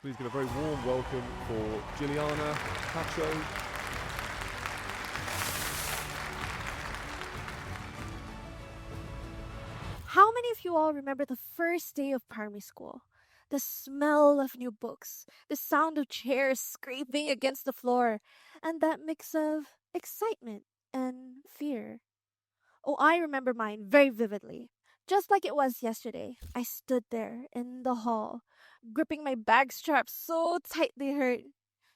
Please give a very warm welcome for Gilliana, Pacho. How many of you all remember the first day of primary school? The smell of new books, the sound of chairs scraping against the floor, and that mix of excitement and fear. Oh, I remember mine very vividly. Just like it was yesterday, I stood there in the hall, gripping my bag straps so tight they hurt.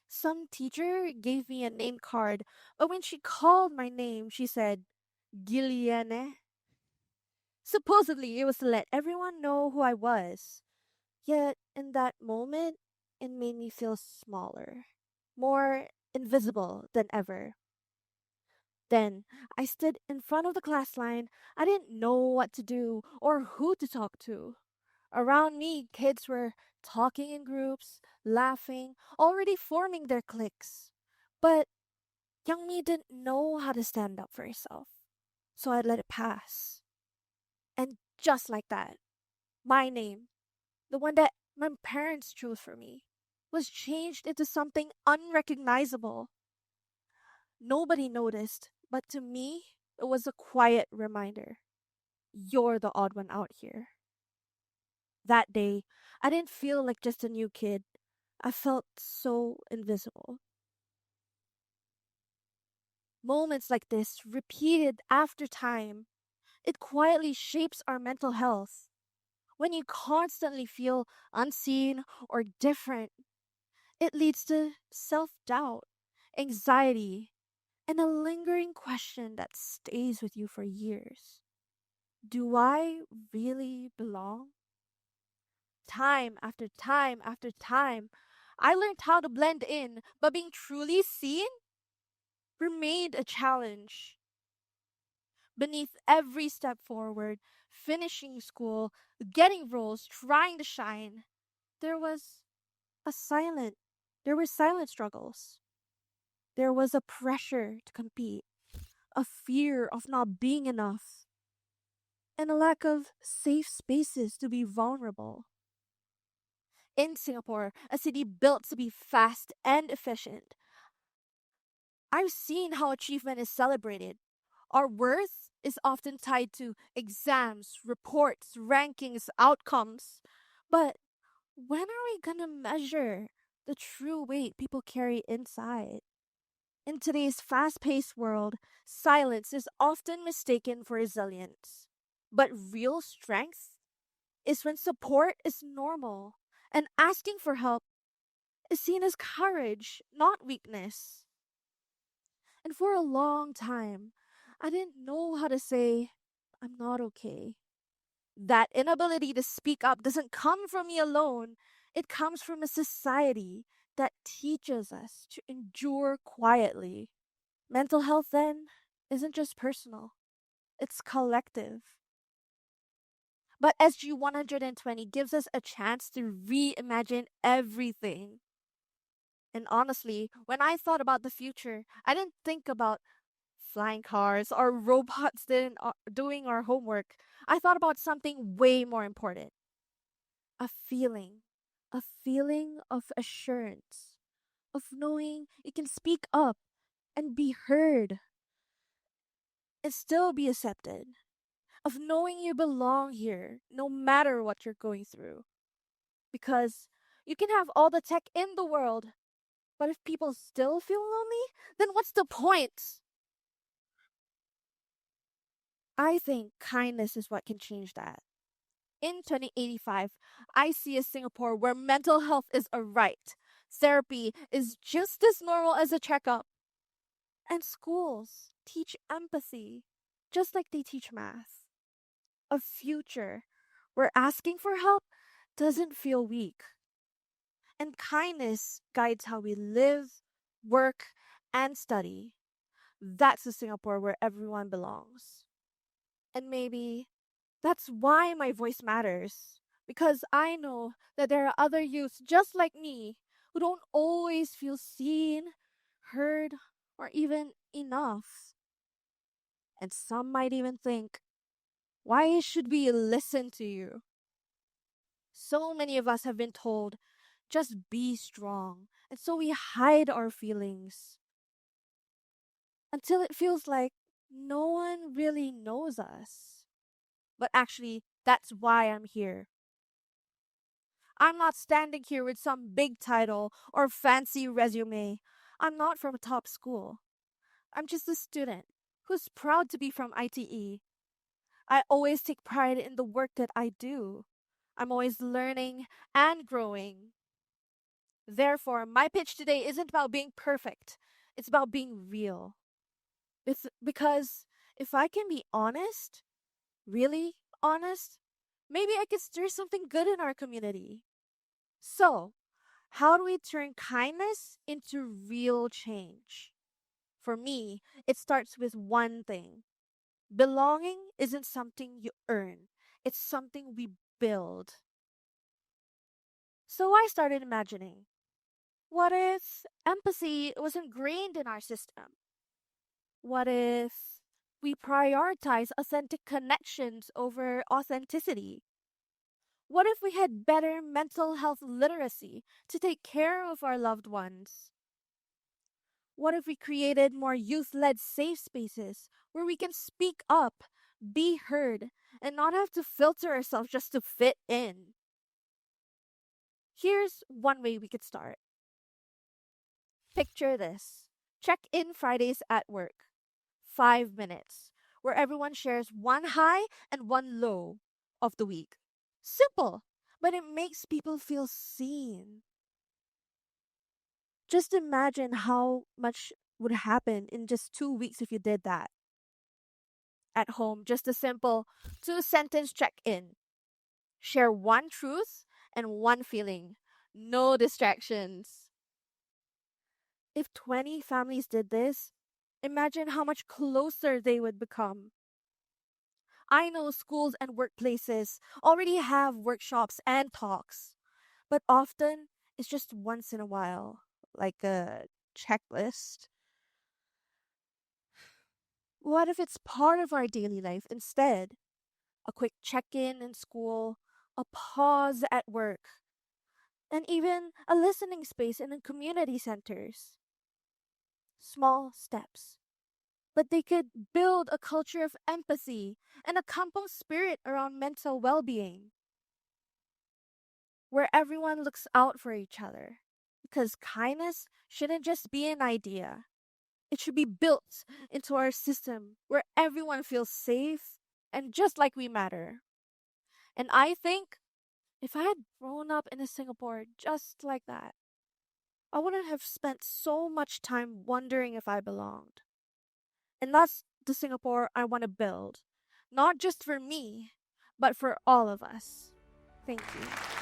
Some teacher gave me a name card, but when she called my name, she said, Gilliana. Supposedly, it was to let everyone know who I was. Yet, in that moment, it made me feel smaller, more invisible than ever. Then, I stood in front of the class line. I didn't know what to do or who to talk to. Around me, kids were talking in groups, laughing, already forming their cliques. But young me didn't know how to stand up for herself, so I let it pass. And just like that, my name, the one that my parents chose for me, was changed into something unrecognizable. Nobody noticed, but to me, it was a quiet reminder. You're the odd one out here. That day, I didn't feel like just a new kid. I felt so invisible. Moments like this, repeated after time, it quietly shapes our mental health. When you constantly feel unseen or different, it leads to self doubt, anxiety, and a lingering question that stays with you for years. Do I really belong? Time after time after time, I learned how to blend in, but being truly seen remained a challenge. Beneath every step forward, finishing school, getting roles, trying to shine, there was a silent, there were silent struggles. There was a pressure to compete, a fear of not being enough, and a lack of safe spaces to be vulnerable. In Singapore, a city built to be fast and efficient, I've seen how achievement is celebrated. Our worth is often tied to exams, reports, rankings, outcomes. But when are we gonna measure the true weight people carry inside? In today's fast paced world, silence is often mistaken for resilience. But real strength is when support is normal and asking for help is seen as courage, not weakness. And for a long time, I didn't know how to say, I'm not okay. That inability to speak up doesn't come from me alone, it comes from a society that teaches us to endure quietly. Mental health, then, isn't just personal, it's collective. But SG 120 gives us a chance to reimagine everything. And honestly, when I thought about the future, I didn't think about flying cars or robots doing our homework. I thought about something way more important, a feeling. A feeling of assurance, of knowing you can speak up and be heard and still be accepted, of knowing you belong here no matter what you're going through. Because you can have all the tech in the world, but if people still feel lonely, then what's the point? I think kindness is what can change that. In 2085, I see a Singapore where mental health is a right. Therapy is just as normal as a checkup. And schools teach empathy, just like they teach math. A future where asking for help doesn't feel weak. And kindness guides how we live, work, and study. That's a Singapore where everyone belongs. And maybe that's why my voice matters. Because I know that there are other youths just like me who don't always feel seen, heard, or even enough. And some might even think, why should we listen to you? So many of us have been told, just be strong. And so we hide our feelings until it feels like no one really knows us. But actually, that's why I'm here. I'm not standing here with some big title or fancy resume. I'm not from a top school. I'm just a student who's proud to be from ITE. I always take pride in the work that I do. I'm always learning and growing. Therefore, my pitch today isn't about being perfect, it's about being real. It's because if I can be honest, really honest, maybe I could stir something good in our community. So, how do we turn kindness into real change? For me, it starts with one thing: belonging isn't something you earn, it's something we build. So I started imagining, what if empathy was ingrained in our system? What if we prioritize authentic connections over authenticity? What if we had better mental health literacy to take care of our loved ones? What if we created more youth led safe spaces where we can speak up, be heard, and not have to filter ourselves just to fit in? Here's one way we could start. Picture this: check in Fridays at work, 5 minutes, where everyone shares one high and one low of the week. Simple, but it makes people feel seen. Just imagine how much would happen in just 2 weeks if you did that. At home, just a simple 2 sentence check in. Share one truth and one feeling. No distractions. If 20 families did this, imagine how much closer they would become. I know schools and workplaces already have workshops and talks, but often it's just once in a while, like a checklist. What if it's part of our daily life instead? A quick check in school, a pause at work, and even a listening space in the community centers. Small steps. But they could build a culture of empathy and a kampong spirit around mental well being, where everyone looks out for each other. Because kindness shouldn't just be an idea, it should be built into our system where everyone feels safe and just like we matter. And I think if I had grown up in Singapore just like that, I wouldn't have spent so much time wondering if I belonged. And that's the Singapore I want to build, not just for me, but for all of us. Thank you.